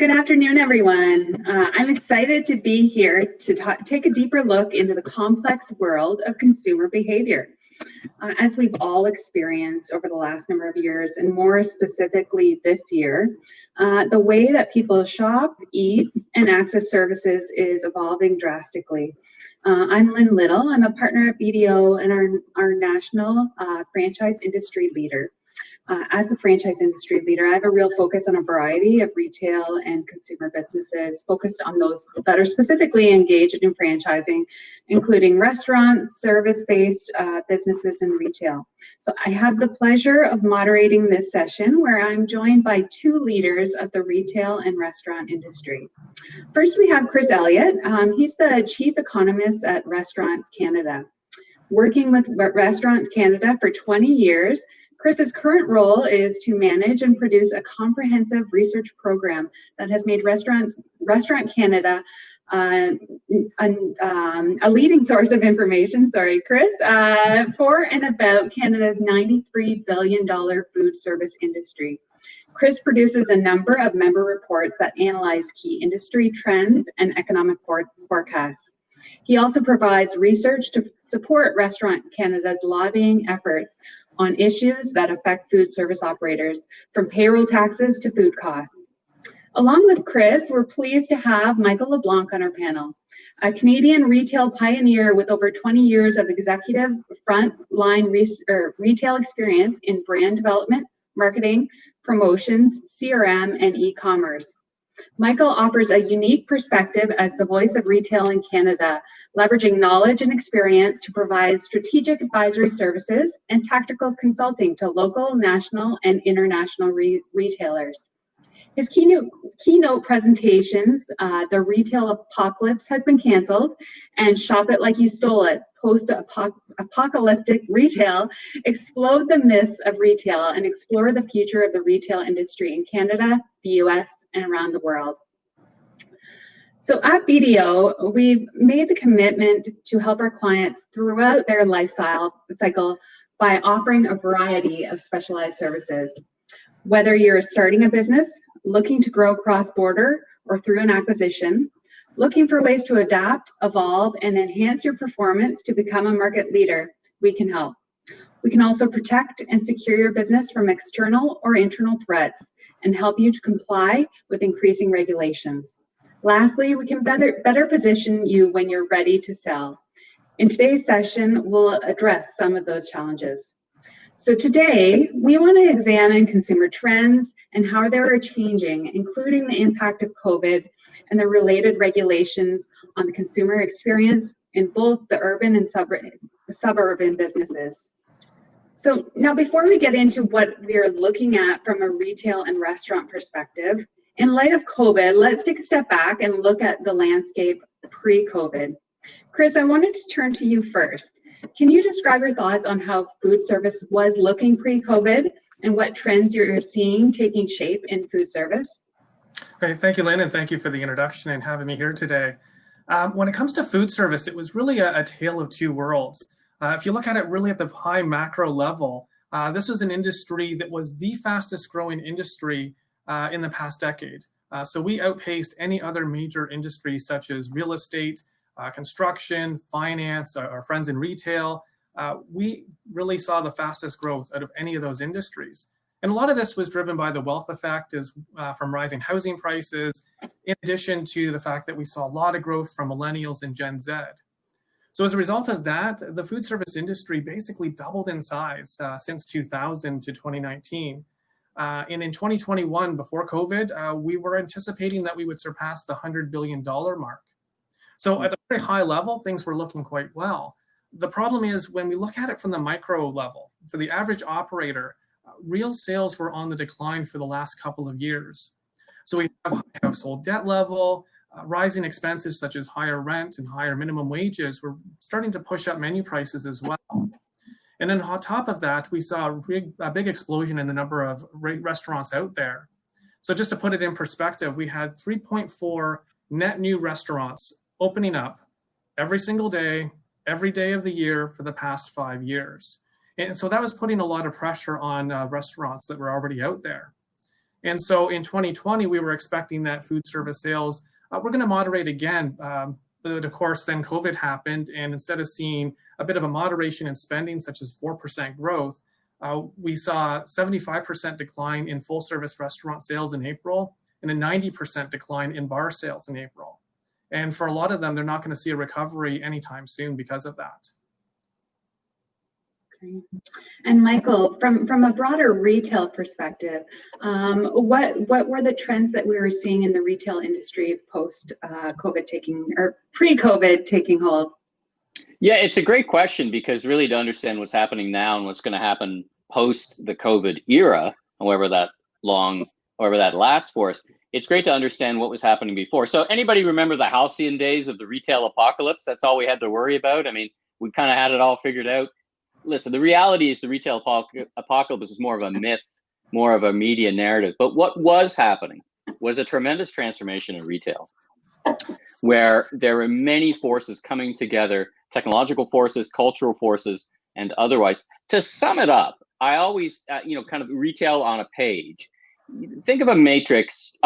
Good afternoon, everyone. I'm excited to be here to take a deeper look into the complex world of consumer behavior. As we've all experienced over the last number of years, and more specifically this year, the way that people shop, eat, and access services is evolving drastically. I'm Lynn Little. I'm a partner at BDO and our national franchise industry leader. As a franchise industry leader, I have a real focus on a variety of retail and consumer businesses, focused on those that are specifically engaged in franchising, including restaurants, service-based businesses, and retail. So I have the pleasure of moderating this session where I'm joined by two leaders of the retail and restaurant industry. First, we have Chris Elliott. He's the Chief Economist at Restaurants Canada. Working with Restaurants Canada for 20 years, Chris's current role is to manage and produce a comprehensive research program that has made Restaurant Canada a leading source of information, Chris, for and about Canada's $93 billion food service industry. Chris produces a number of member reports that analyze key industry trends and economic forecasts. He also provides research to support Restaurant Canada's lobbying efforts on issues that affect food service operators, from payroll taxes to food costs. Along with Chris, we're pleased to have Michael LeBlanc on our panel, a Canadian retail pioneer with over 20 years of executive frontline retail experience in brand development, marketing, promotions, CRM, and e-commerce. Michael offers a unique perspective as the voice of retail in Canada, leveraging knowledge and experience to provide strategic advisory services and tactical consulting to local, national, and international retailers. His keynote presentations, The Retail Apocalypse Has Been Canceled, and Shop It Like You Stole It, Post-Apocalyptic Retail, explode the myths of retail and explore the future of the retail industry in Canada, the US, and around the world. So at BDO, we've made the commitment to help our clients throughout their life cycle by offering a variety of specialized services. Whether you're starting a business, looking to grow cross-border or through an acquisition, looking for ways to adapt, evolve, and enhance your performance to become a market leader, we can help. We can also protect and secure your business from external or internal threats and help you to comply with increasing regulations. Lastly, we can better position you when you're ready to sell. In today's session, we'll address some of those challenges. So today, we want to examine consumer trends and how they are changing, including the impact of COVID and the related regulations on the consumer experience in both the urban and suburban businesses. So now, before we get into what we are looking at from a retail and restaurant perspective, in light of COVID, let's take a step back and look at the landscape pre-COVID. Chris, I wanted to turn to you first. Can you describe your thoughts on how food service was looking pre-COVID and what trends you're seeing taking shape in food service? Great, thank you, Lynn, and thank you for the introduction and having me here today. When it comes to food service, it was really a tale of two worlds. If you look at it really at the high macro level, this was an industry that was the fastest growing industry in the past decade. So we outpaced any other major industry such as real estate, construction, finance, our friends in retail. We really saw the fastest growth out of any of those industries. And a lot of this was driven by the wealth effect from rising housing prices, in addition to the fact that we saw a lot of growth from millennials and Gen Z. So as a result of that, the food service industry basically doubled in size since 2000 to 2019. And in 2021, before COVID, we were anticipating that we would surpass the $100 billion mark. So at a very high level, things were looking quite well. The problem is when we look at it from the micro level, for the average operator, real sales were on the decline for the last couple of years. So we have high household debt level, rising expenses such as higher rent and higher minimum wages were starting to push up menu prices as well. And then on top of that, we saw a big explosion in the number of restaurants out there. So just to put it in perspective, we had 3.4 net new restaurants opening up every single day, every day of the year for the past 5 years. And so that was putting a lot of pressure on restaurants that were already out there. And so in 2020, we were expecting that food service sales were going to moderate again. But of course, then COVID happened. And instead of seeing a bit of a moderation in spending, such as 4% growth, we saw 75% decline in full service restaurant sales in April and a 90% decline in bar sales in April. And for a lot of them, they're not going to see a recovery anytime soon because of that. And Michael, from a broader retail perspective, what were the trends that we were seeing in the retail industry post COVID pre-COVID taking hold? Yeah, it's a great question, because really to understand what's happening now and what's going to happen post the COVID era, however that lasts for us, it's great to understand what was happening before. So anybody remember the halcyon days of the retail apocalypse? That's all we had to worry about. I mean, we kind of had it all figured out. Listen, the reality is the retail apocalypse is more of a myth, more of a media narrative. But what was happening was a tremendous transformation in retail, where there were many forces coming together, technological forces, cultural forces, and otherwise. To sum it up, I always, kind of retail on a page. Think of a matrix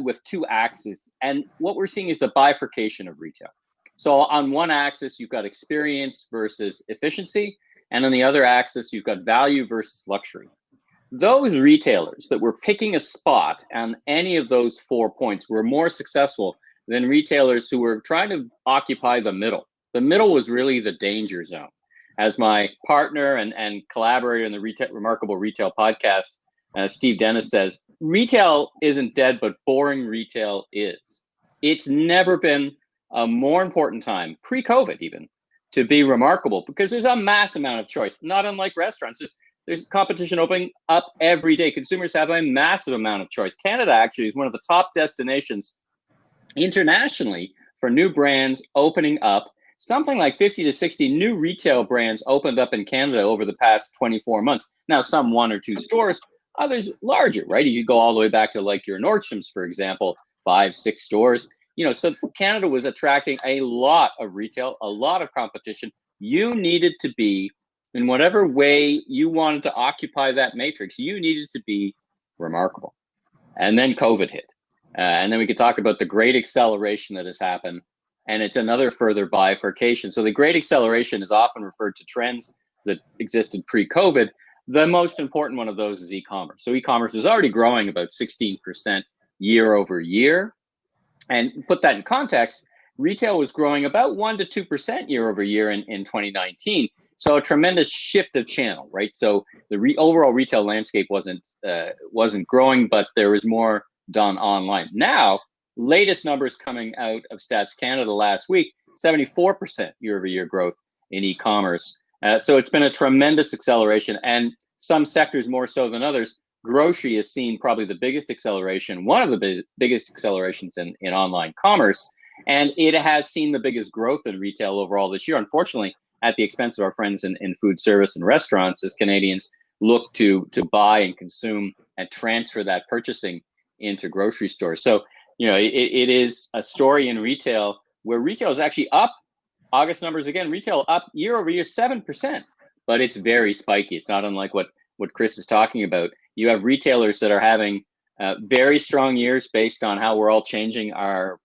with two axes, and what we're seeing is the bifurcation of retail. So on one axis, you've got experience versus efficiency, and on the other axis, you've got value versus luxury. Those retailers that were picking a spot on any of those 4 points were more successful than retailers who were trying to occupy the middle. The middle was really the danger zone. As my partner and collaborator in the Remarkable Retail podcast, Steve Dennis says, retail isn't dead, but boring retail is. It's never been a more important time, pre-COVID even, to be remarkable, because there's a mass amount of choice, not unlike restaurants. There's competition opening up every day. Consumers have a massive amount of choice. Canada actually is one of the top destinations internationally for new brands opening up. Something like 50 to 60 new retail brands opened up in Canada over the past 24 months. Now, some 1 or 2 stores, others larger, right? You go all the way back to like your Nordstrom's, for example, 5, 6 stores. So Canada was attracting a lot of retail, a lot of competition. You needed to be, in whatever way you wanted to occupy that matrix, you needed to be remarkable. And then COVID hit. And then we could talk about the great acceleration that has happened. And it's another further bifurcation. So the great acceleration is often referred to trends that existed pre-COVID. The most important one of those is e-commerce. So e-commerce was already growing about 16% year over year. And put that in context, retail was growing about 1 to 2% year over year in 2019. So a tremendous shift of channel, right? So the overall retail landscape wasn't growing, but there was more done online. Now, latest numbers coming out of Stats Canada last week, 74% year over year growth in e-commerce. So it's been a tremendous acceleration, and some sectors more so than others. Grocery has seen probably the biggest acceleration, one of the biggest accelerations in online commerce, and it has seen the biggest growth in retail overall this year, unfortunately, at the expense of our friends in food service and restaurants, as Canadians look to buy and consume and transfer that purchasing into grocery stores. So, it is a story in retail where retail is actually up. August numbers again, retail up year over year 7%, but it's very spiky. It's not unlike what Chris is talking about. You have retailers that are having very strong years based on how we're all changing our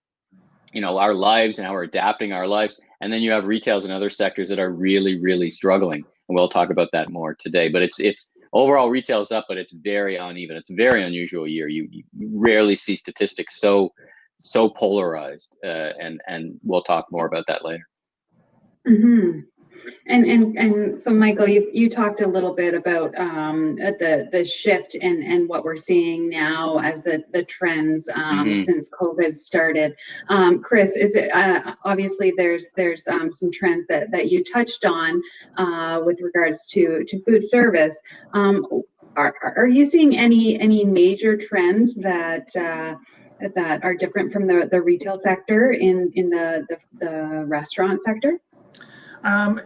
lives and how we're adapting our lives. And then you have retailers in other sectors that are really, really struggling. And we'll talk about that more today. But it's overall retail is up, but it's very uneven. It's a very unusual year. You rarely see statistics so polarized. And we'll talk more about that later. Mm-hmm. And so, Michael, you talked a little bit about the shift and what we're seeing now as the trends since COVID started. Chris, is it obviously there's some trends that you touched on with regards to food service. Are you seeing any major trends that are different from the retail sector in the restaurant sector?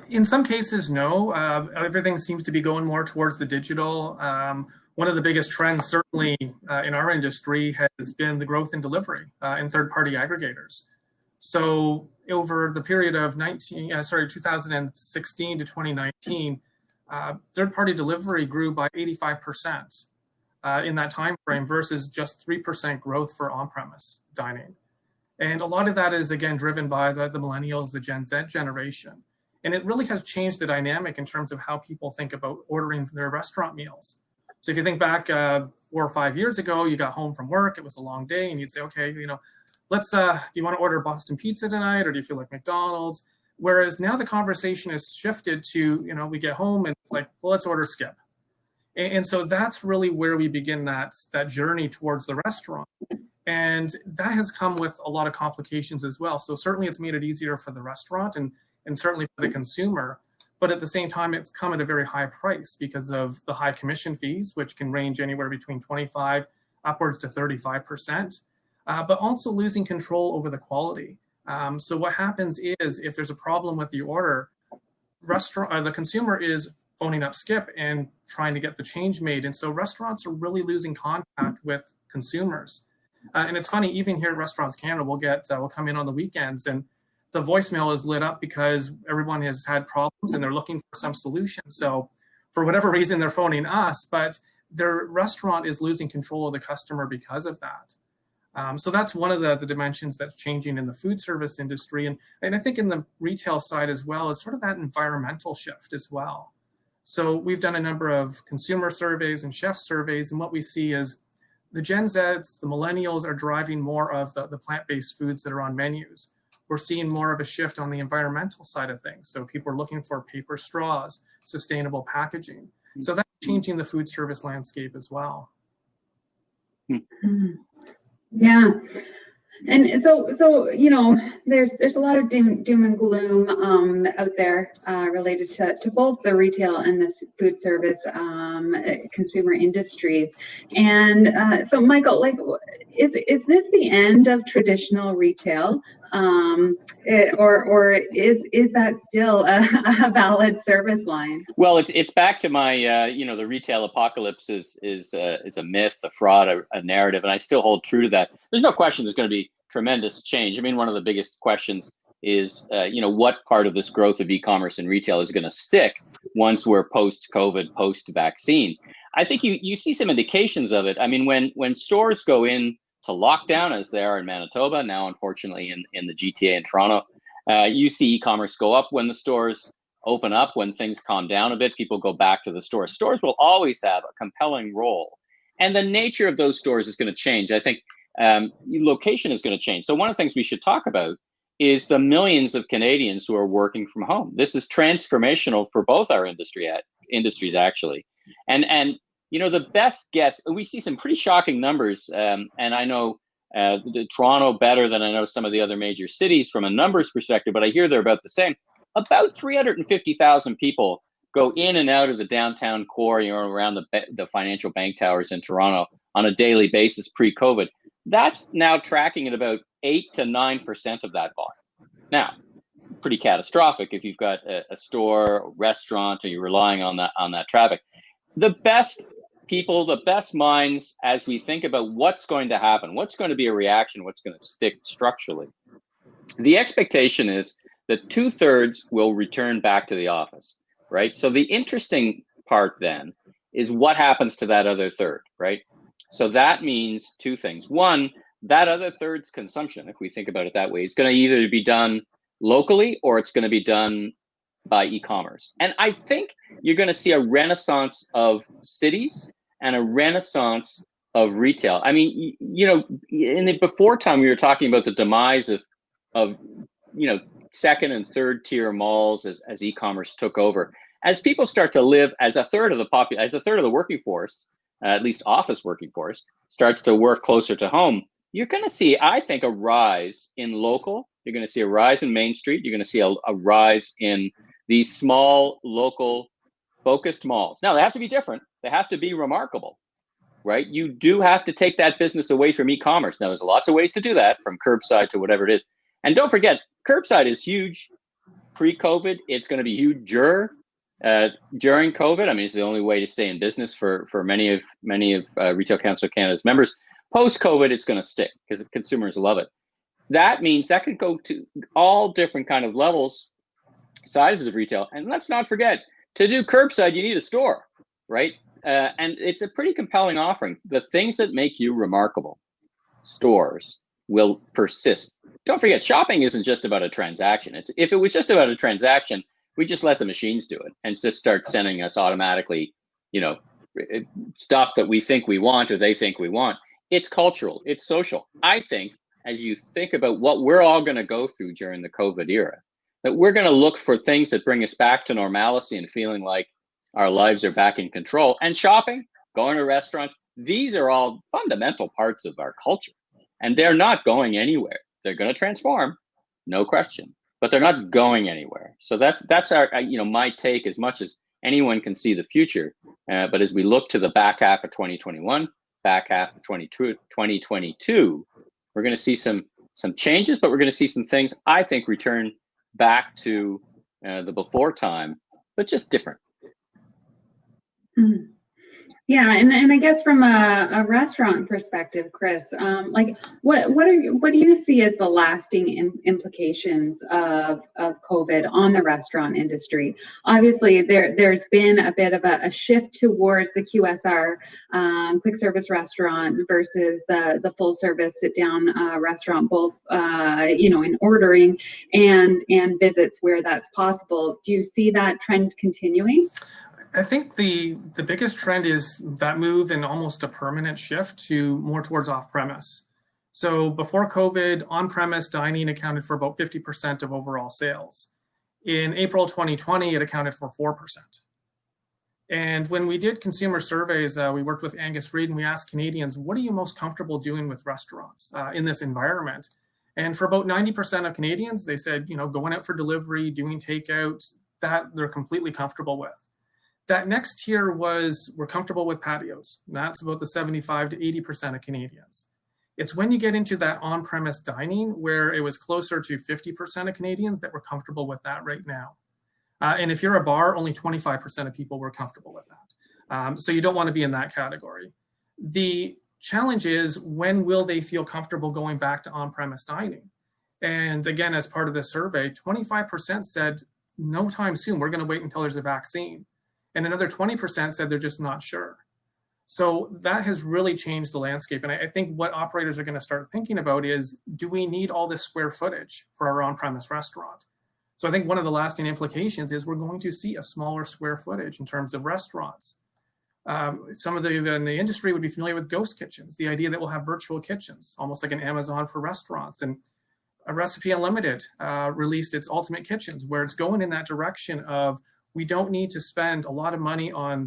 In some cases, no. Everything seems to be going more towards the digital. One of the biggest trends, certainly in our industry, has been the growth in delivery and third-party aggregators. So over the period of 2016 to 2019, third-party delivery grew by 85%. in that time frame versus just 3% growth for on-premise dining. And a lot of that is, again, driven by the millennials, the Gen Z generation. And it really has changed the dynamic in terms of how people think about ordering their restaurant meals. So if you think back 4 or 5 years ago, you got home from work, it was a long day, and you'd say, okay, do you want to order Boston Pizza tonight, or do you feel like McDonald's? Whereas now the conversation has shifted to, we get home and it's like, well, let's order Skip. And so that's really where we begin that journey towards the restaurant. And that has come with a lot of complications as well. So certainly it's made it easier for the restaurant and certainly for the consumer. But at the same time, it's come at a very high price because of the high commission fees, which can range anywhere between 25 upwards to 35%, but also losing control over the quality. So what happens is if there's a problem with the order, the consumer is phoning up Skip and trying to get the change made. And so restaurants are really losing contact with consumers. And it's funny, even here at Restaurants Canada, we'll come in on the weekends and the voicemail is lit up because everyone has had problems and they're looking for some solution. So for whatever reason, they're phoning us, but their restaurant is losing control of the customer because of that. So that's one of the dimensions that's changing in the food service industry. And I think in the retail side as well is sort of that environmental shift as well. So we've done a number of consumer surveys and chef surveys, and what we see is the Gen Zs, the millennials are driving more of the plant-based foods that are on menus. We're seeing more of a shift on the environmental side of things. So people are looking for paper straws, sustainable packaging. So that's changing the food service landscape as well. Yeah. And so there's a lot of doom and gloom out there related to both the retail and the food service consumer industries. And so, Michael, is this the end of traditional retail, or is that still a valid service line? Well, it's back to my the retail apocalypse is a myth, a fraud, a narrative, and I still hold true to that. There's no question there's going to be tremendous change. I mean, one of the biggest questions is what part of this growth of e-commerce and retail is going to stick once we're post-COVID, post-vaccine. I think you see some indications of it. I mean, when stores go in to lockdown, as they are in Manitoba now, unfortunately in the GTA and Toronto, you see e-commerce go up. When the stores open up, when things calm down a bit, people go back to the stores. Stores will always have a compelling role, and the nature of those stores is going to change. I think location is going to change. So one of the things we should talk about is the millions of Canadians who are working from home. This is transformational for both our industries actually, and the best guess, we see some pretty shocking numbers, and I know the Toronto better than I know some of the other major cities from a numbers perspective, but I hear they're about the same. About 350,000 people go in and out of the downtown core, around the financial bank towers in Toronto on a daily basis pre-COVID. That's now tracking at about 8 to 9% of that volume. Now, pretty catastrophic if you've got a store, a restaurant, or you're relying on that traffic. The best people, the best minds, as we think about what's going to happen, what's going to be a reaction, what's going to stick structurally, the expectation is that 2/3 will return back to the office, right? So the interesting part then is what happens to that other third, right? So that means two things. One, that other third's consumption, if we think about it that way, is going to either be done locally or it's going to be done by e-commerce. And I think you're going to see a renaissance of cities and a renaissance of retail. I mean, in the before time, we were talking about the demise of second and third tier malls as e-commerce took over. As people start to live as a third of the working force, at least office working force, starts to work closer to home, you're going to see, I think, a rise in local. You're going to see a rise in Main Street. You're going to see a rise in these small, local, focused malls. Now, they have to be different. They have to be remarkable, right? You do have to take that business away from e-commerce. Now, there's lots of ways to do that, from curbside to whatever it is. And don't forget, curbside is huge pre-COVID. It's going to be huge during COVID. I mean, it's the only way to stay in business for many of Retail Council of Canada's members. Post-COVID, it's going to stick because consumers love it. That means that could go to all different kind of levels, sizes of retail. And let's not forget, to do curbside, you need a store, right? and it's a pretty compelling offering. The things that make you remarkable, stores, will persist. Don't forget, shopping isn't just about a transaction. If it was just about a transaction, we just let the machines do it and just start sending us automatically, stuff that we think we want or they think we want. It's cultural, it's social. I think as you think about what we're all going to go through during the COVID era, that we're going to look for things that bring us back to normalcy and feeling like our lives are back in control. And shopping, going to restaurants, these are all fundamental parts of our culture. And they're not going anywhere. They're going to transform, no question, but they're not going anywhere. So that's our, my take, as much as anyone can see the future. But as we look to the back half of 2021, back half of 2022, we're going to see some changes, but we're going to see some things, I think, return back to the before time, but just different. Mm-hmm. Yeah, and I guess from a restaurant perspective, Chris, what do you see as the lasting implications of COVID on the restaurant industry? Obviously, there's been a bit of a shift towards the QSR, quick service restaurant, versus the full service sit down restaurant, both in ordering and visits where that's possible. Do you see that trend continuing? I think the biggest trend is that move and almost a permanent shift to more towards off-premise. So before COVID, on-premise dining accounted for about 50% of overall sales. In April 2020, it accounted for 4%. And when we did consumer surveys, we worked with Angus Reid and we asked Canadians, what are you most comfortable doing with restaurants in this environment? And for about 90% of Canadians, they said, going out for delivery, doing takeout, that they're completely comfortable with. That next tier was, we're comfortable with patios. That's about the 75 to 80% of Canadians. It's when you get into that on-premise dining where it was closer to 50% of Canadians that were comfortable with that right now. And if you're a bar, only 25% of people were comfortable with that. So you don't want to be in that category. The challenge is, when will they feel comfortable going back to on-premise dining? And again, as part of the survey, 25% said, no time soon, we're going to wait until there's a vaccine. And another 20% said they're just not sure. So that has really changed the landscape. And I think what operators are going to start thinking about is, do we need all this square footage for our on-premise restaurant? So I think one of the lasting implications is we're going to see a smaller square footage in terms of restaurants. Some of you in the industry would be familiar with ghost kitchens, the idea that we'll have virtual kitchens, almost like an Amazon for restaurants. And Recipe Unlimited released its Ultimate Kitchens, where it's going in that direction of, we don't need to spend a lot of money on,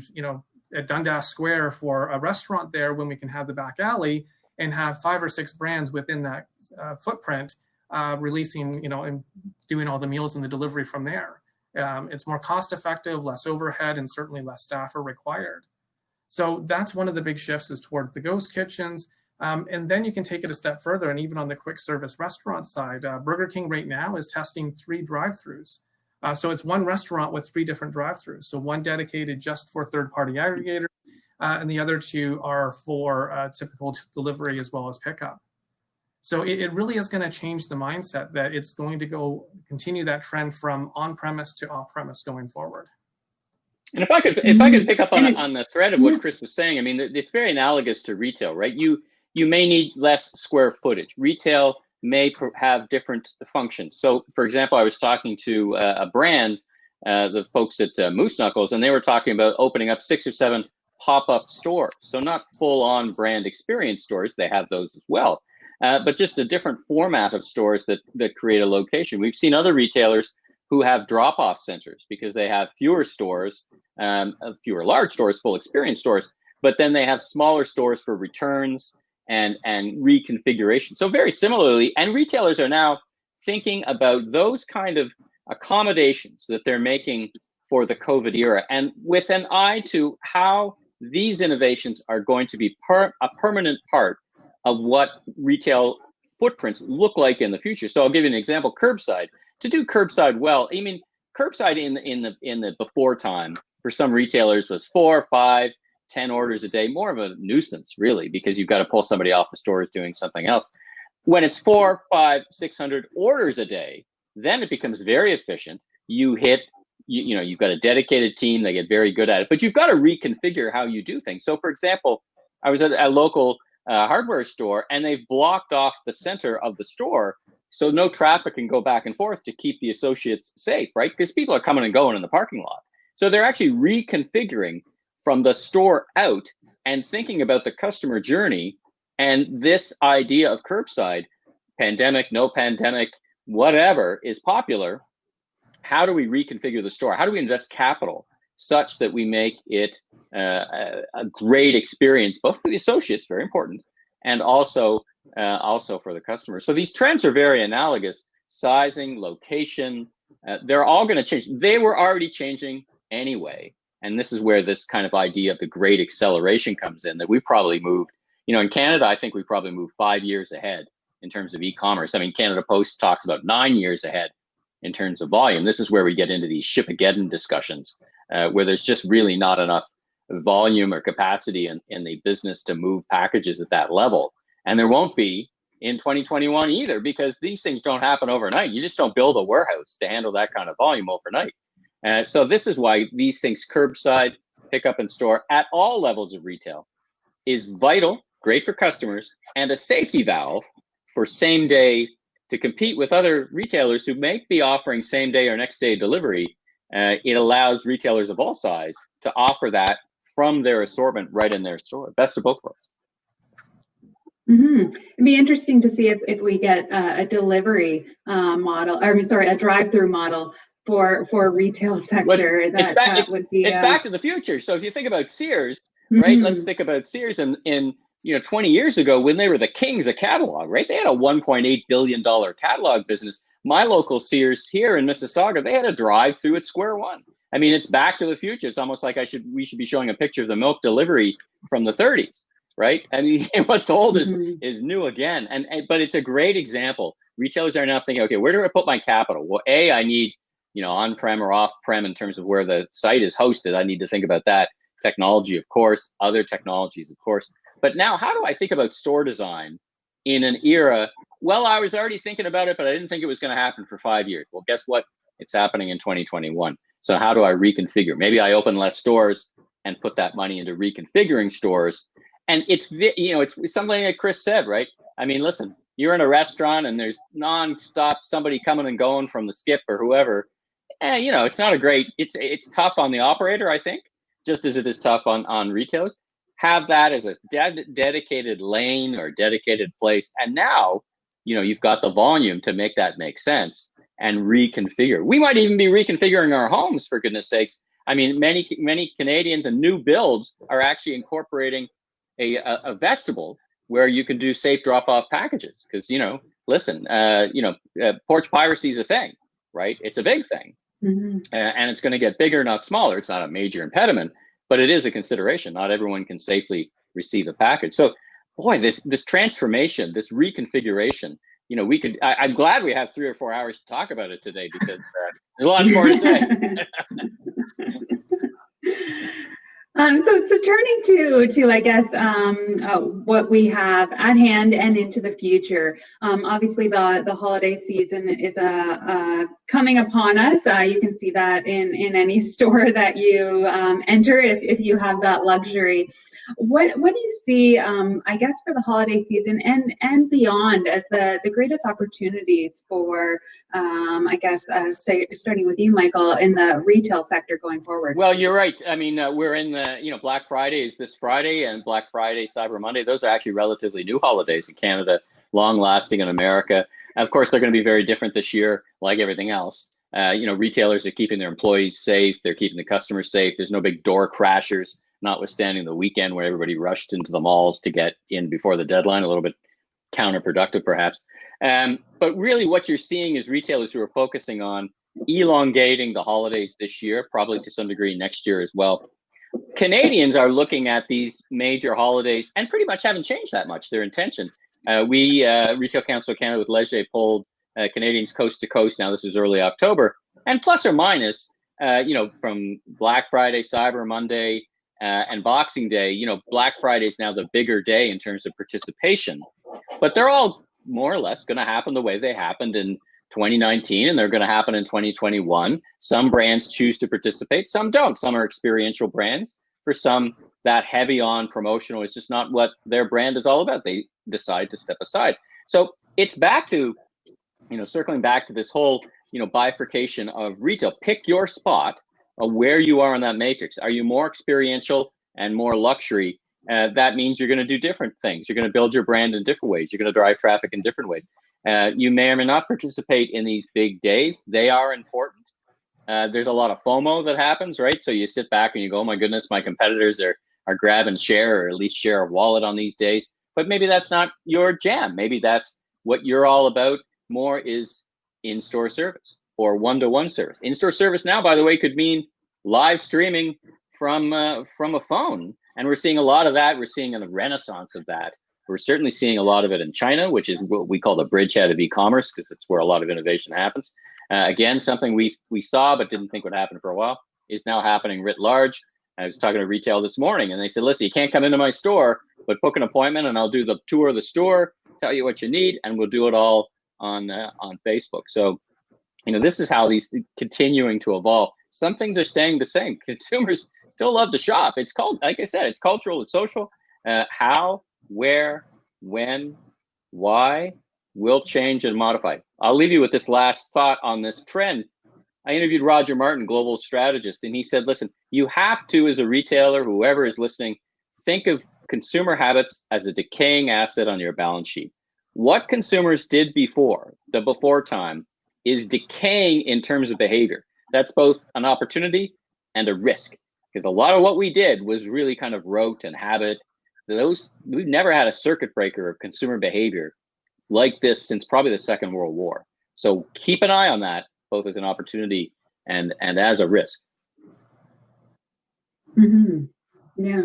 at Dundas Square for a restaurant there, when we can have the back alley and have 5 or 6 brands within that footprint releasing, and doing all the meals and the delivery from there. It's more cost effective, less overhead, and certainly less staff are required. So that's one of the big shifts, is towards the ghost kitchens. And then you can take it a step further, and even on the quick service restaurant side, Burger King right now is testing 3 drive-throughs. So it's one restaurant with 3 different drive-throughs. So one dedicated just for third-party aggregators, and the other 2 are for typical delivery as well as pickup. So it really is going to change the mindset that it's going to continue that trend from on-premise to off-premise going forward. And if I could pick up on the thread of what Chris was saying, I mean, it's very analogous to retail, right? You may need less square footage. Retail may have different functions. So, for example, I was talking to a brand, the folks at Moose Knuckles, and they were talking about opening up 6 or 7 pop-up stores. So not full-on brand experience stores, they have those as well, but just a different format of stores that create a location. We've seen other retailers who have drop-off centers because they have fewer stores, fewer large stores, full experience stores, but then they have smaller stores for returns and reconfiguration. So very similarly, and retailers are now thinking about those kind of accommodations that they're making for the COVID era, and with an eye to how these innovations are going to be a permanent part of what retail footprints look like in the future. So I'll give you an example: curbside. To do curbside well, I mean, curbside in the before time for some retailers was 4, 5, 10 orders a day, more of a nuisance, really, because you've got to pull somebody off the stores doing something else. When it's 4, 5, 600 orders a day, then it becomes very efficient. You hit you know, you've got a dedicated team, they get very good at it, but you've got to reconfigure how you do things. So for example, I was at a local hardware store, and they've blocked off the center of the store so no traffic can go back and forth to keep the associates safe, right? Because people are coming and going in the parking lot. So they're actually reconfiguring from the store out and thinking about the customer journey. And this idea of curbside, pandemic, no pandemic, whatever is popular. How do we reconfigure the store? How do we invest capital such that we make it a great experience, both for the associates, very important, and also for the customers? So these trends are very analogous. Sizing, location, they're all going to change. They were already changing anyway. And this is where this kind of idea of the great acceleration comes in, that we probably moved, you know, in Canada, I think we probably moved 5 years ahead in terms of e-commerce. I mean, Canada Post talks about 9 years ahead in terms of volume. This is where we get into these Shipageddon discussions, where there's just really not enough volume or capacity in the business to move packages at that level. And there won't be in 2021 either, because these things don't happen overnight. You just don't build a warehouse to handle that kind of volume overnight. So this is why these things, curbside, pick up in store at all levels of retail, is vital, great for customers, and a safety valve for same day to compete with other retailers who may be offering same day or next day delivery. It allows retailers of all size to offer that from their assortment right in their store. Best of both worlds. Mm-hmm. It'd be interesting to see if we get a delivery model, or sorry, a drive-through model for retail sector. It's back to the future. So if you think about Sears, right? Let's think about Sears in 20 years ago, when they were the kings of catalog, right? They had a $1.8 billion catalog business. My local Sears here in Mississauga, they had a drive-through at Square One. I mean, it's back to the future. It's almost like we should be showing a picture of the milk delivery from the 30s, right? I mean, what's old is new again. But it's a great example. Retailers are now thinking, okay, where do I put my capital? Well, I need, on-prem or off-prem in terms of where the site is hosted. I need to think about that. Technology, of course, other technologies, of course. But now, how do I think about store design in an era? Well, I was already thinking about it, but I didn't think it was going to happen for 5 years. Well, guess what? It's happening in 2021. So how do I reconfigure? Maybe I open less stores and put that money into reconfiguring stores. And it's something that Chris said, right? I mean, listen, you're in a restaurant and there's nonstop somebody coming and going from the skip or whoever. It's not a great, it's tough on the operator, I think, just as it is tough on retailers. Have that as a dedicated lane or dedicated place. And now, you've got the volume to make that make sense and reconfigure. We might even be reconfiguring our homes, for goodness sakes. I mean, many Canadians and new builds are actually incorporating a vestibule where you can do safe drop-off packages. Because, porch piracy is a thing, right? It's a big thing. And it's going to get bigger, not smaller. It's not a major impediment, but it is a consideration. Not everyone can safely receive a package. So, boy, this transformation, this reconfiguration, I'm glad we have 3 or 4 hours to talk about it today, because there's a lot more to say. So turning to I guess what we have at hand and into the future. Obviously, the holiday season is coming upon us. You can see that in any store that you enter, if you have that luxury. What do you see, I guess, for the holiday season and beyond as the greatest opportunities for, I guess, starting with you, Michael, in the retail sector going forward? Well, you're right. I mean, we're in the, Black Friday is this Friday, and Black Friday, Cyber Monday, those are actually relatively new holidays in Canada, long lasting in America. And of course, they're going to be very different this year, like everything else. Retailers are keeping their employees safe. They're keeping the customers safe. There's no big door crashers, notwithstanding the weekend where everybody rushed into the malls to get in before the deadline, a little bit counterproductive perhaps. But really what you're seeing is retailers who are focusing on elongating the holidays this year, probably to some degree next year as well. Canadians are looking at these major holidays and pretty much haven't changed that much, their intention. We, Retail Council of Canada with Leger, polled Canadians coast to coast. Now, this was early October, and plus or minus, from Black Friday, Cyber Monday, and Boxing Day, Black Friday is now the bigger day in terms of participation, but they're all more or less going to happen the way they happened in 2019, and they're going to happen in 2021. Some brands choose to participate, some don't. Some are experiential brands. For some, that heavy on promotional is just not what their brand is all about. They decide to step aside. So it's back to, circling back to this whole, bifurcation of retail. Pick your spot of where you are in that matrix. Are you more experiential and more luxury? That means you're going to do different things. You're going to build your brand in different ways. You're going to drive traffic in different ways. You may or may not participate in these big days. They are important. There's a lot of FOMO that happens, right? So you sit back and you go, oh my goodness, my competitors are grab and share, or at least share a wallet on these days. But maybe that's not your jam. Maybe that's what you're all about more, is in-store service or one-to-one service. In-store service now, by the way, could mean live streaming from a phone. And we're seeing a lot of that. We're seeing a renaissance of that. We're certainly seeing a lot of it in China, which is what we call the bridgehead of e-commerce, because it's where a lot of innovation happens. Again, something we saw but didn't think would happen for a while is now happening writ large. I was talking to retail this morning, and they said, listen, you can't come into my store, but book an appointment and I'll do the tour of the store, tell you what you need, and we'll do it all on Facebook. So, this is how these continuing to evolve. Some things are staying the same. Consumers still love to shop. It's called, like I said, it's cultural, it's social. How, where, when, why will change and modify. I'll leave you with this last thought on this trend. I interviewed Roger Martin, global strategist, and he said, listen, you have to, as a retailer, whoever is listening, think of consumer habits as a decaying asset on your balance sheet. What consumers did before, the before time, is decaying in terms of behavior. That's both an opportunity and a risk, because a lot of what we did was really kind of rote and habit. We've never had a circuit breaker of consumer behavior like this since probably the Second World War. So keep an eye on that, both as an opportunity and as a risk. Mm-hmm. Yeah.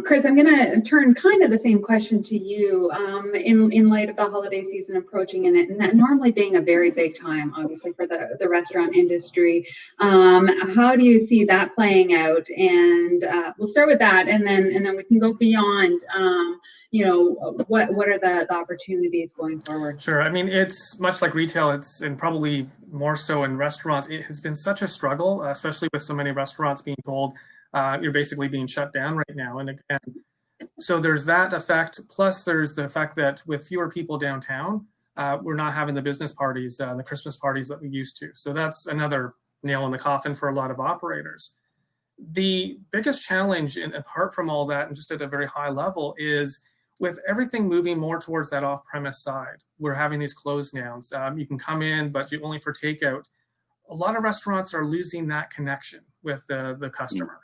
Chris, I'm going to turn kind of the same question to you in light of the holiday season approaching, and that normally being a very big time, obviously, for the restaurant industry. How do you see that playing out? And we'll start with that, and then we can go beyond. What are the opportunities going forward? Sure. I mean, it's much like retail. And probably more so in restaurants. It has been such a struggle, especially with so many restaurants being told, you're basically being shut down right now. And again, so there's that effect. Plus, there's the fact that with fewer people downtown, we're not having the business parties, the Christmas parties that we used to. So that's another nail in the coffin for a lot of operators. The biggest challenge, apart from all that, and just at a very high level, is with everything moving more towards that off-premise side. We're having these closed downs. You can come in, but you only for takeout. A lot of restaurants are losing that connection with the customer.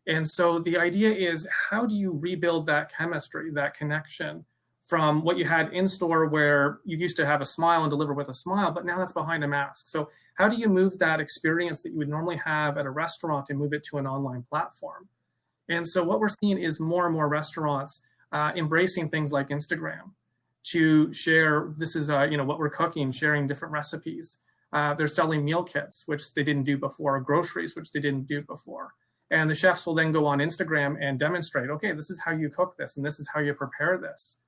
And so the idea is, how do you rebuild that chemistry, that connection from what you had in store, where you used to have a smile and deliver with a smile, but now that's behind a mask. So how do you move that experience that you would normally have at a restaurant and move it to an online platform? And so what we're seeing is more and more restaurants embracing things like Instagram to share, this is what we're cooking, sharing different recipes. They're selling meal kits, which they didn't do before, groceries, which they didn't do before. And the chefs will then go on Instagram and demonstrate, okay, this is how you cook this, and this is how you prepare this.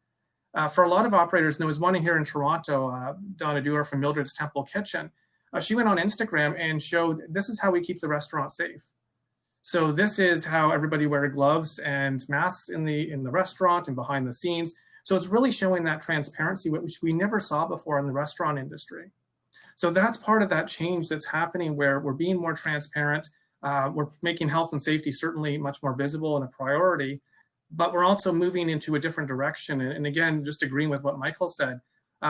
For a lot of operators, and there was one here in Toronto, Donna Dewar from Mildred's Temple Kitchen. She went on Instagram and showed, this is how we keep the restaurant safe. So this is how everybody wear gloves and masks in the restaurant and behind the scenes. So it's really showing that transparency, which we never saw before in the restaurant industry. So that's part of that change that's happening, where we're being more transparent. We're making health and safety certainly much more visible and a priority, but we're also moving into a different direction. And again, just agreeing with what Michael said,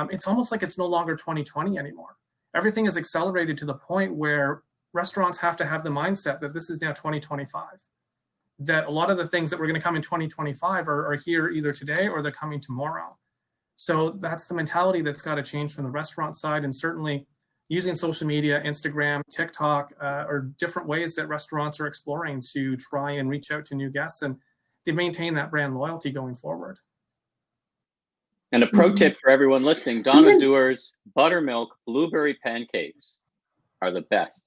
it's almost like it's no longer 2020 anymore. Everything is accelerated to the point where restaurants have to have the mindset that this is now 2025, that a lot of the things that were going to come in 2025 are here either today or they're coming tomorrow. So that's the mentality that's got to change from the restaurant side, and certainly using social media, Instagram, TikTok, or different ways that restaurants are exploring to try and reach out to new guests and to maintain that brand loyalty going forward. And a pro tip for everyone listening, Donna Dewar's buttermilk blueberry pancakes are the best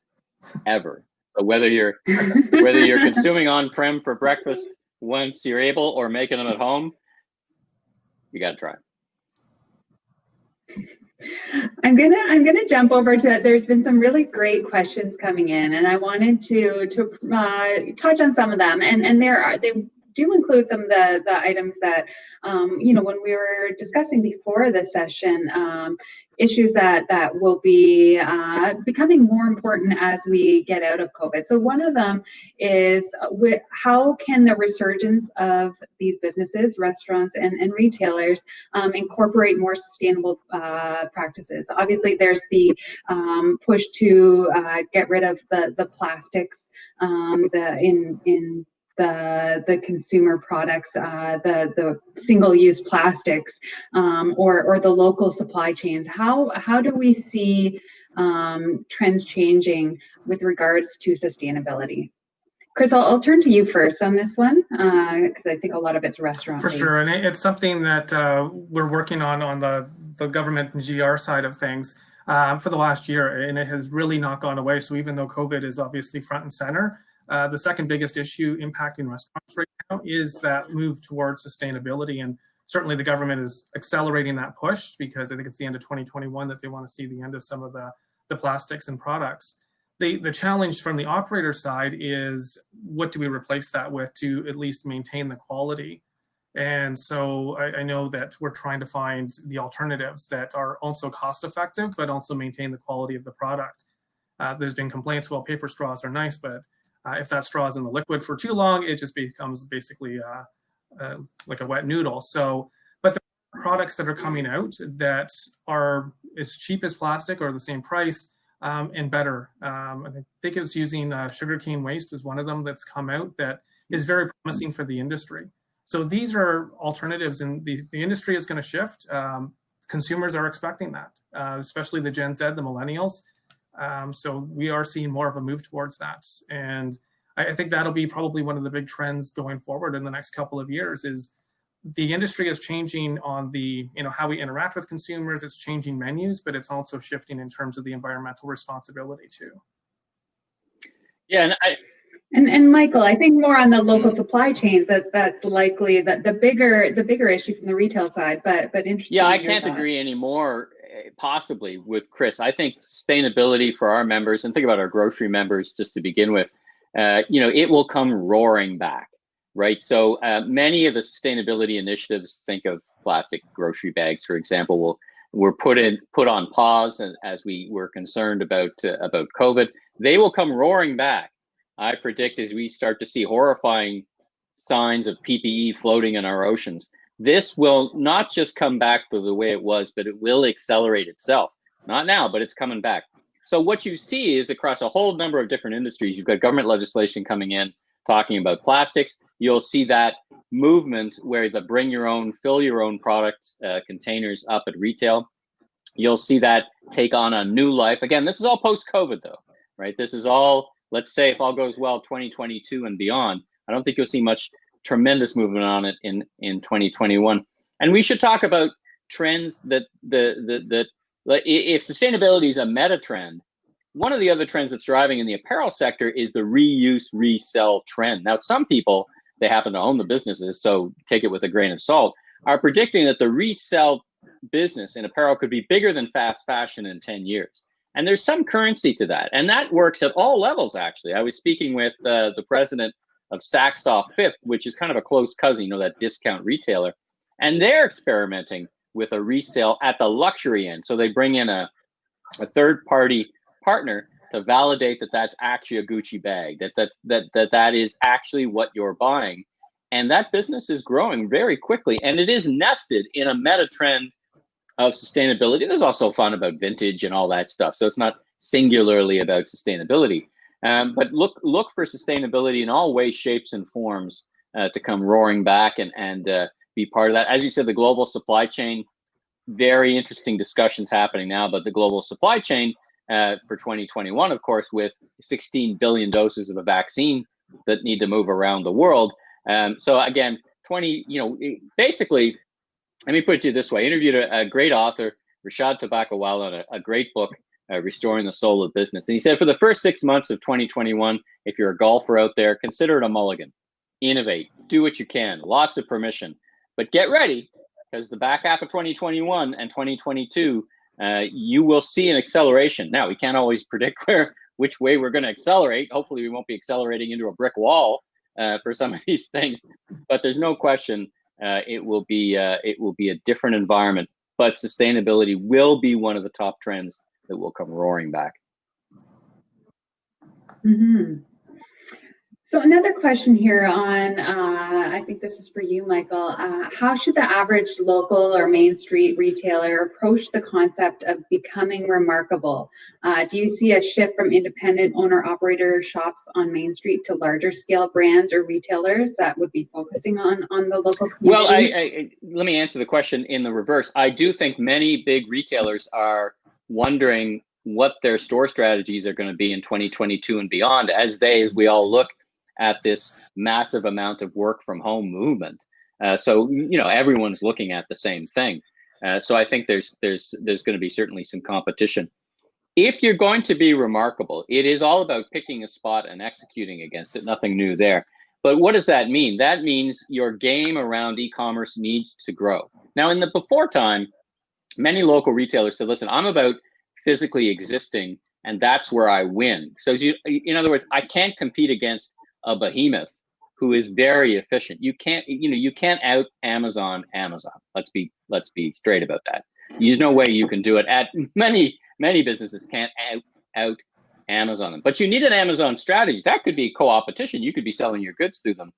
ever. So whether you're consuming on-prem for breakfast once you're able, or making them at home, you got to try. I'm gonna jump over to. There's been some really great questions coming in, and I wanted to touch on some of them. And they do include some of the items that when we were discussing before the session, issues that will be becoming more important as we get out of COVID. So one of them is how can the resurgence of these businesses, restaurants and retailers incorporate more sustainable practices. Obviously, there's the push to get rid of the plastics in the consumer products, the single-use plastics, or the local supply chains. How do we see trends changing with regards to sustainability? Chris, I'll turn to you first on this one, because I think a lot of it's restaurant For sure, and it's something that we're working on the government and GR side of things for the last year, and it has really not gone away. So even though COVID is obviously front and center, the second biggest issue impacting restaurants right now is that move towards sustainability, and certainly the government is accelerating that push, because I think it's the end of 2021 that they want to see the end of some of the plastics and products. The challenge from the operator side is, what do we replace that with to at least maintain the quality? And so I know that we're trying to find the alternatives that are also cost effective, but also maintain the quality of the product. There's been complaints, well, paper straws are nice, but if that straw is in the liquid for too long, it just becomes basically like a wet noodle. So, but the products that are coming out that are as cheap as plastic or the same price, and better. I think it was using sugarcane waste is one of them that's come out that is very promising for the industry. So these are alternatives, and the industry is going to shift. Consumers are expecting that, especially the Gen Z, the millennials. So we are seeing more of a move towards that. And I think that'll be probably one of the big trends going forward in the next couple of years. Is the industry is changing on the, how we interact with consumers. It's changing menus, but it's also shifting in terms of the environmental responsibility too. Yeah, and Michael, I think more on the local supply chains. That's likely the bigger issue from the retail side. But interesting. Yeah, I can't agree anymore. Possibly with Chris. I think sustainability for our members, and think about our grocery members just to begin with. It will come roaring back. Right. So many of the sustainability initiatives, think of plastic grocery bags, for example, were put on pause, and as we were concerned about COVID, they will come roaring back. I predict as we start to see horrifying signs of PPE floating in our oceans, this will not just come back to the way it was, but it will accelerate itself. Not now, but it's coming back. So what you see is across a whole number of different industries, you've got government legislation coming in talking about plastics. You'll see that movement where the bring your own, fill your own product containers up at retail. You'll see that take on a new life. Again, this is all post-COVID though, right? This is all, let's say if all goes well, 2022 and beyond. I don't think you'll see much tremendous movement on it in 2021. And we should talk about trends that if sustainability is a meta trend, one of the other trends that's driving in the apparel sector is the reuse, resell trend. Now, some people, they happen to own the businesses, so take it with a grain of salt, are predicting that the resell business in apparel could be bigger than fast fashion in 10 years. And there's some currency to that. And that works at all levels, actually. I was speaking with the president of Saks Off Fifth, which is kind of a close cousin, that discount retailer. And they're experimenting with a resale at the luxury end. So they bring in a third-party partner to validate that that's actually a Gucci bag, that is actually what you're buying. And that business is growing very quickly, and it is nested in a meta trend of sustainability. There's also fun about vintage and all that stuff. So it's not singularly about sustainability, but look for sustainability in all ways, shapes, and forms to come roaring back and be part of that. As you said, the global supply chain, very interesting discussions happening now, but the global supply chain for 2021, of course, with 16 billion doses of a vaccine that need to move around the world. So again, basically, let me put it to you this way. I interviewed a great author, Rashad Tabakawala, on a great book, Restoring the Soul of Business. And he said, for the first 6 months of 2021, if you're a golfer out there, consider it a mulligan. Innovate, do what you can, lots of permission. But get ready, because the back half of 2021 and 2022, you will see an acceleration. Now, we can't always predict which way we're going to accelerate. Hopefully, we won't be accelerating into a brick wall for some of these things. But there's no question it will be a different environment. But sustainability will be one of the top trends that will come roaring back. Mm-hmm. So another question here on, I think this is for you, Michael. How should the average local or Main Street retailer approach the concept of becoming remarkable? Do you see a shift from independent owner-operator shops on Main Street to larger scale brands or retailers that would be focusing on the local communities? Well, let me answer the question in the reverse. I do think many big retailers are wondering what their store strategies are going to be in 2022 and beyond, as we all look at this massive amount of work from home movement. So, everyone's looking at the same thing. So I think there's going to be certainly some competition. If you're going to be remarkable, it is all about picking a spot and executing against it. Nothing new there. But what does that mean? That means your game around e-commerce needs to grow. Now, in the before time, many local retailers said, listen, I'm about physically existing, and that's where I win. So in other words, I can't compete against a behemoth who is very efficient. You can't out Amazon. Let's be straight about that. There's no way you can do it. At many businesses can't out Amazon them. But you need an Amazon strategy. That could be co-opetition. You could be selling your goods through them.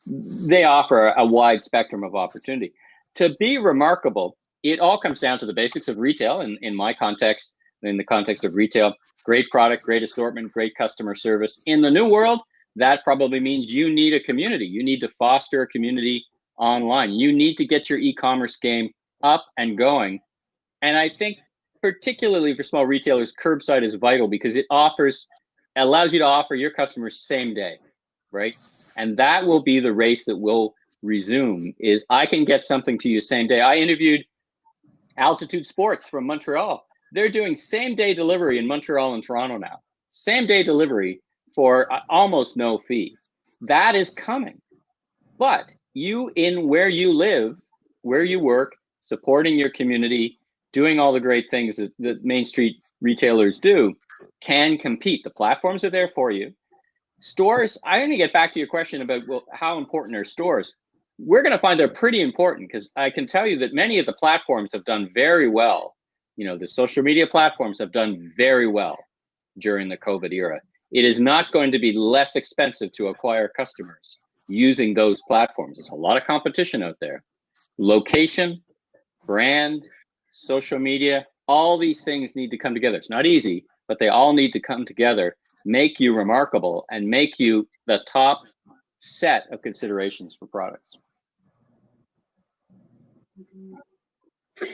They offer a wide spectrum of opportunity. To be remarkable, it all comes down to the basics of retail. In my context, in the context of retail, great product, great assortment, great customer service. In the new world, that probably means you need a community. You need to foster a community online. You need to get your e-commerce game up and going. And I think particularly for small retailers, curbside is vital because it allows you to offer your customers same day, right? And that will be the race that will resume, is I can get something to you same day. I interviewed Altitude Sports from Montreal. They're doing same day delivery in Montreal and Toronto now. Same day delivery for almost no fee. That is coming. But you, in where you live, where you work, supporting your community, doing all the great things that Main Street retailers do, can compete. The platforms are there for you. Stores, I'm going to get back to your question about, well, how important are stores? We're going to find they're pretty important, because I can tell you that many of the platforms have done very well. The social media platforms have done very well during the COVID era. It is not going to be less expensive to acquire customers using those platforms. There's a lot of competition out there. Location, brand, social media, all these things need to come together. It's not easy, but they all need to come together, make you remarkable, and make you the top set of considerations for products.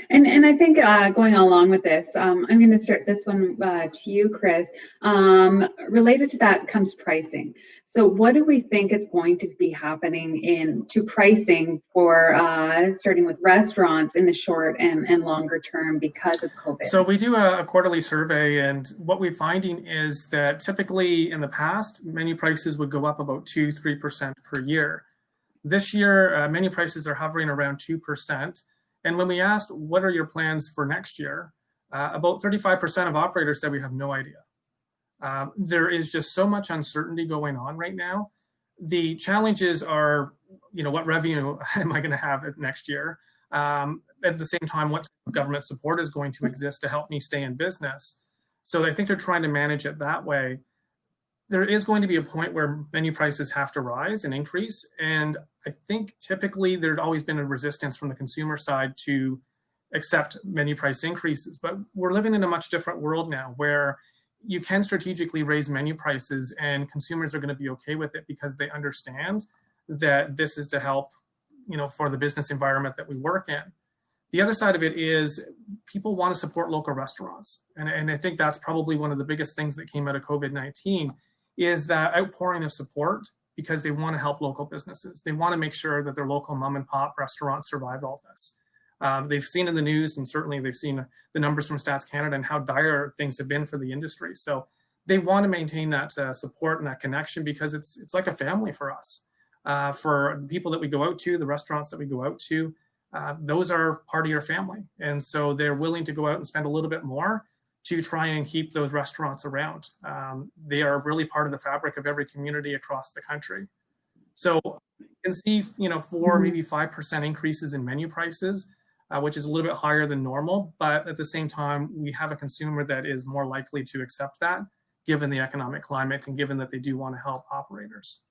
And I think going along with this, I'm going to start this one to you, Chris. Related to that comes pricing. So what do we think is going to be happening to pricing for starting with restaurants in the short and longer term because of COVID? So we do a quarterly survey, and what we're finding is that typically in the past, menu prices would go up about 2-3% per year. This year, menu prices are hovering around 2%. And when we asked, what are your plans for next year? About 35% of operators said we have no idea. There is just so much uncertainty going on right now. The challenges are, what revenue am I going to have next year? At the same time, what type of government support is going to exist to help me stay in business? So I think they're trying to manage it that way. There is going to be a point where menu prices have to rise and increase. And I think typically there'd always been a resistance from the consumer side to accept menu price increases. But we're living in a much different world now where you can strategically raise menu prices and consumers are going to be okay with it because they understand that this is to help, for the business environment that we work in. The other side of it is people want to support local restaurants. And I think that's probably one of the biggest things that came out of COVID-19 is that outpouring of support, because they want to help local businesses. They want to make sure that their local mom and pop restaurants survive all this. They've seen in the news, and certainly they've seen the numbers from Stats Canada and how dire things have been for the industry. So they want to maintain that support and that connection, because it's like a family for us. For the people that we go out to, the restaurants that we go out to, those are part of your family. And so they're willing to go out and spend a little bit more to try and keep those restaurants around. They are really part of the fabric of every community across the country. So you can see, 4, maybe 5% increases in menu prices, which is a little bit higher than normal. But at the same time, we have a consumer that is more likely to accept that, given the economic climate and given that they do want to help operators.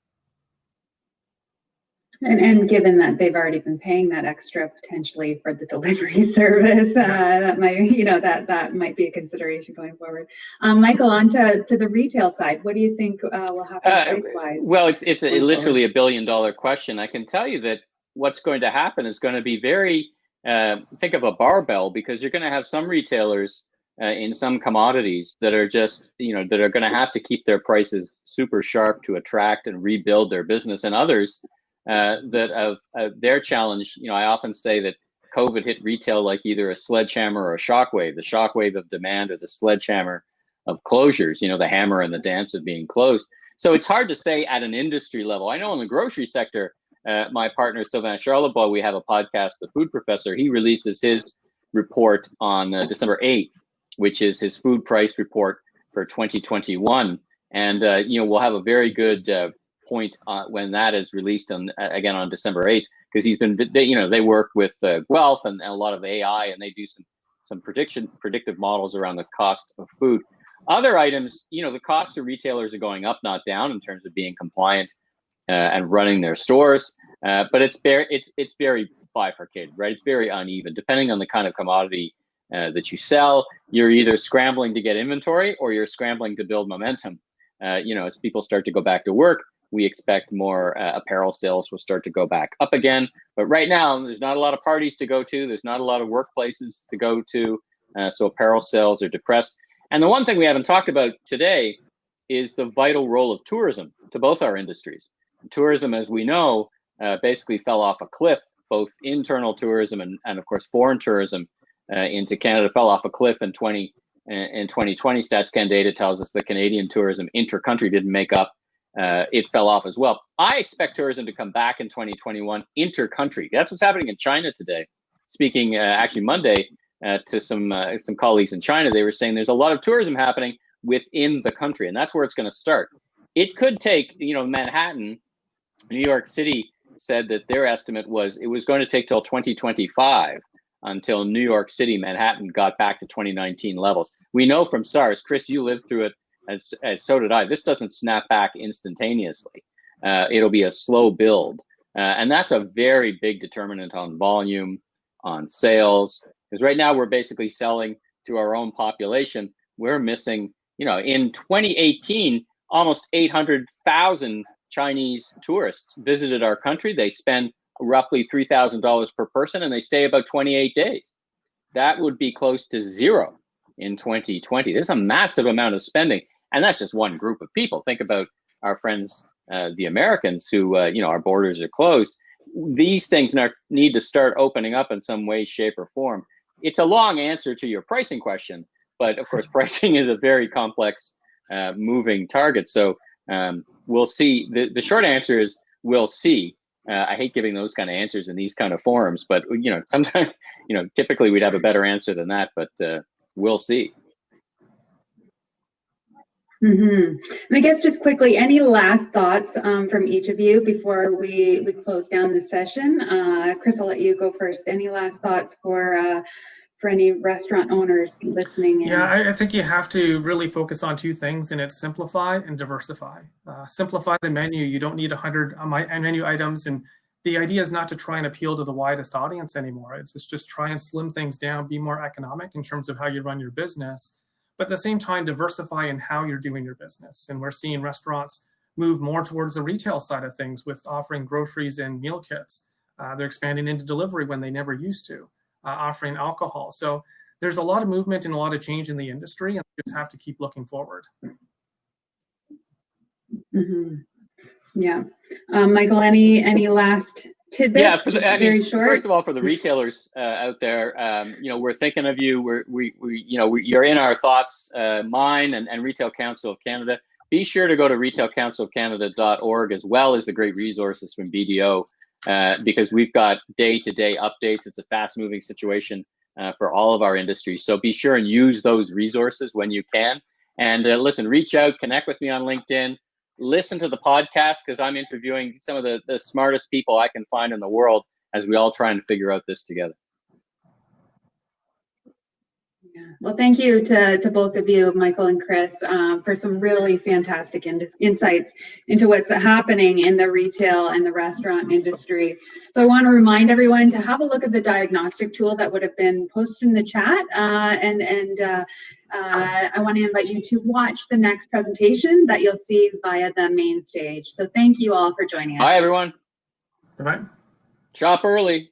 And given that they've already been paying that extra potentially for the delivery service, that might, that might be a consideration going forward. Michael, on to the retail side, what do you think will happen price-wise? Well, it's literally $1 billion question. I can tell you that what's going to happen is going to be very, think of a barbell, because you're going to have some retailers in some commodities that are just, that are going to have to keep their prices super sharp to attract and rebuild their business, and others that their challenge, I often say that COVID hit retail like either a sledgehammer or a shockwave, the shockwave of demand or the sledgehammer of closures, the hammer and the dance of being closed. So it's hard to say at an industry level. I know in the grocery sector, my partner, Sylvain Charlebois, we have a podcast, The Food Professor. He releases his report on December 8th, which is his food price report for 2021. And, we'll have a very good point when that is released again on December 8th, because he's been, they work with Guelph and a lot of AI, and they do some predictive models around the cost of food. Other items, the cost to retailers are going up, not down, in terms of being compliant and running their stores. But it's very bifurcated, right? It's very uneven, depending on the kind of commodity that you sell. You're either scrambling to get inventory or you're scrambling to build momentum. As people start to go back to work, we expect more apparel sales will start to go back up again. But right now, there's not a lot of parties to go to. There's not a lot of workplaces to go to. So apparel sales are depressed. And the one thing we haven't talked about today is the vital role of tourism to both our industries. Tourism, as we know, basically fell off a cliff. Both internal tourism and of course, foreign tourism into Canada fell off a cliff in 2020. StatsCan data tells us that Canadian tourism inter-country didn't make up. It fell off as well. I expect tourism to come back in 2021 inter-country. That's what's happening in China today. Speaking actually Monday to some colleagues in China, they were saying there's a lot of tourism happening within the country, and that's where it's going to start. It could take, Manhattan, New York City said that their estimate was it was going to take till 2025 until New York City, Manhattan got back to 2019 levels. We know from SARS, Chris, you lived through it, as so did I. This doesn't snap back instantaneously. It'll be a slow build. And that's a very big determinant on volume, on sales. Because right now we're basically selling to our own population. We're missing, in 2018, almost 800,000 Chinese tourists visited our country. They spend roughly $3,000 per person and they stay about 28 days. That would be close to zero in 2020. There's a massive amount of spending. And that's just one group of people. Think about our friends, the Americans, who, our borders are closed. These things need to start opening up in some way, shape, or form. It's a long answer to your pricing question, but of course, pricing is a very complex, moving target. So we'll see. The short answer is we'll see. I hate giving those kind of answers in these kind of forums, but sometimes, typically we'd have a better answer than that, but we'll see. And I guess just quickly, any last thoughts from each of you before we close down the session? Chris, I'll let you go first. Any last thoughts for any restaurant owners listening in? Yeah, I think you have to really focus on two things, and it's simplify and diversify. Simplify the menu. You don't need 100 menu items, and the idea is not to try and appeal to the widest audience anymore. It's just try and slim things down, be more economic in terms of how you run your business, but at the same time, diversify in how you're doing your business. And we're seeing restaurants move more towards the retail side of things with offering groceries and meal kits. They're expanding into delivery when they never used to, offering alcohol. So there's a lot of movement and a lot of change in the industry, and we just have to keep looking forward. Yeah. Michael, any last tidbits? Yeah, very short. First of all, for the retailers out there, we're thinking of you. You're in our thoughts, mine and Retail Council of Canada. Be sure to go to retailcouncilofcanada.org, as well as the great resources from BDO because we've got day-to-day updates. It's a fast-moving situation for all of our industries. So be sure and use those resources when you can. And listen, reach out, connect with me on LinkedIn, listen to the podcast, because I'm interviewing some of the smartest people I can find in the world as we all try and figure out this together. Yeah. Well, thank you to both of you, Michael and Chris, for some really fantastic insights into what's happening in the retail and the restaurant industry. So I want to remind everyone to have a look at the diagnostic tool that would have been posted in the chat. I want to invite you to watch the next presentation that you'll see via the main stage. So thank you all for joining us. Bye, everyone. Bye-bye. Shop early.